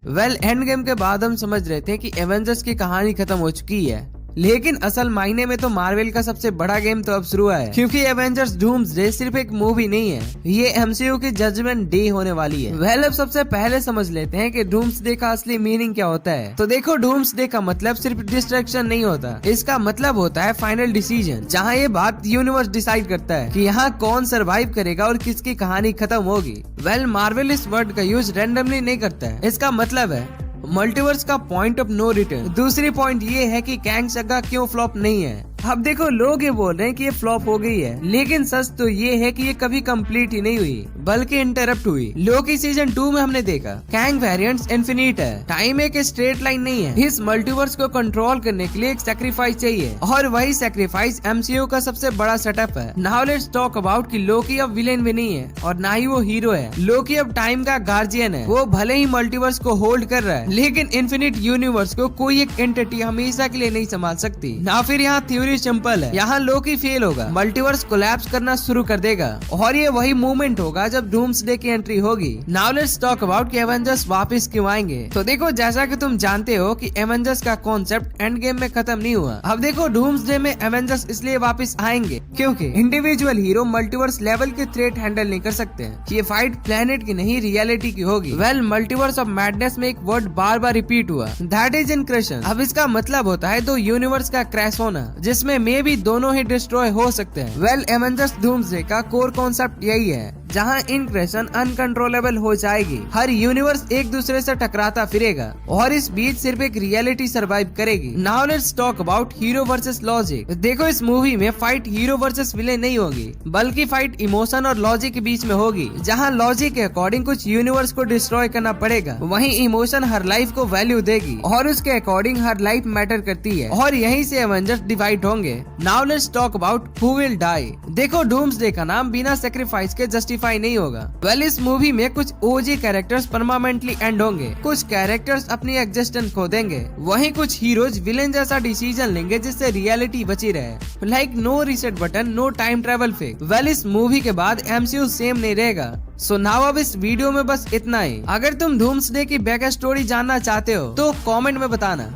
Well end game के बाद हम समझ रहे थे कि एवेंजर्स की कहानी खत्म हो चुकी है, लेकिन असल मायने में तो मार्वल का सबसे बड़ा गेम तो अब शुरू हुआ है, क्योंकि एवेंजर्स डूम्सडे सिर्फ एक मूवी नहीं है, ये एमसीयू की जजमेंट डे होने वाली है। वेल अब सबसे पहले समझ लेते हैं कि डूम्सडे का असली मीनिंग क्या होता है। तो देखो, डूम्सडे का मतलब सिर्फ डिस्ट्रक्शन नहीं होता, इसका मतलब होता है फाइनल डिसीजन, जहाँ ये बात यूनिवर्स डिसाइड करता है कि यहाँ कौन सरवाइव करेगा और किसकी कहानी खत्म होगी। वेल मार्वल इस वर्ड का यूज रैंडमली नहीं करता है, इसका मतलब है मल्टीवर्स का पॉइंट ऑफ नो रिटर्न। दूसरी पॉइंट ये है कि कैंग सगा क्यों फ्लॉप नहीं है। अब देखो, लोग ये बोल रहे हैं कि ये फ्लॉप हो गई है, लेकिन सच तो ये है कि ये कभी कंप्लीट ही नहीं हुई, बल्कि इंटरप्ट हुई। लोकी सीजन 2 में हमने देखा कैंग वेरिएंट्स इन्फिनिट है, टाइम एक स्ट्रेट लाइन नहीं है। इस मल्टीवर्स को कंट्रोल करने के लिए एक सैक्रिफाइस चाहिए, और वही सैक्रिफाइस एमसीयू का सबसे बड़ा सेटअप है। नाउ लेट्स टॉक अबाउट कि लोकी अब विलेन भी नहीं है और ना ही वो हीरो है। लोकी अब टाइम का गार्जियन है। वो भले ही मल्टीवर्स को होल्ड कर रहा है, लेकिन इन्फिनिट यूनिवर्स को कोई एक एंटिटी हमेशा के लिए नहीं संभाल सकती। ना फिर यहाँ थ्योरी सिंपल है, यहाँ लोकी फेल होगा, मल्टीवर्स कोलैप्स करना शुरू कर देगा, और ये वही मूवमेंट होगा जब डूम्सडे की एंट्री होगी। नाउ लेट्स टॉक अबाउट कि एवेंजर्स वापस क्यों आएंगे। तो देखो, जैसा कि तुम जानते हो कि एवेंजर्स का कॉन्सेप्ट एंड गेम में खत्म नहीं हुआ। अब देखो, डूम्सडे में एवेंजर्स इसलिए वापस आएंगे क्योंकि इंडिविजुअल हीरो मल्टीवर्स लेवल के थ्रेट हैंडल नहीं कर सकते हैं। ये फाइट प्लेनेट की नहीं, रियलिटी की होगी। वेल मल्टीवर्स ऑफ मैडनेस में एक वर्ड बार बार रिपीट हुआ, दैट इज इनक्रेशन। अब इसका मतलब होता है दो यूनिवर्स का क्रैश होना, जिसमें मे भी दोनों ही डिस्ट्रॉय हो सकते हैं। वेल एवेंजर्स डूम्सडे का कोर कॉन्सेप्ट यही है, जहाँ इनक्रेशन अनकंट्रोलेबल हो जाएगी, हर यूनिवर्स एक दूसरे से टकराता फिरेगा, और इस बीच सिर्फ एक रियलिटी सरवाइव करेगी। Now let's talk about hero versus logic. देखो, इस मूवी में फाइट हीरो वर्सेस विलेन नहीं होगी, बल्कि फाइट इमोशन और लॉजिक के बीच में होगी। जहाँ लॉजिक के अकॉर्डिंग कुछ यूनिवर्स को डिस्ट्रॉय करना पड़ेगा, वहीं इमोशन हर लाइफ को वैल्यू देगी, और उसके अकॉर्डिंग हर लाइफ मैटर करती है, और यहीं से एवेंजर्स डिवाइड होंगे। Now let's talk about who will die. देखो, डूम्सडे का नाम बिना सेक्रीफाइस के जस्टिफाई नहीं होगा। वेल इस मूवी में कुछ ओजी कैरेक्टर्स परमानेंटली एंड होंगे, कुछ कैरेक्टर्स अपनी एग्जिस्टेंस खो देंगे, वहीं कुछ हीरोज विलेन जैसा डिसीजन लेंगे जिससे रियलिटी बची रहे। Like no reset button, no time travel fix. Well इस मूवी के बाद एमसीयू सेम नहीं रहेगा। सो नाउ अब इस वीडियो में बस इतना ही। अगर तुम डूम्सडे की बैक स्टोरी जानना चाहते हो तो कमेंट में बताना।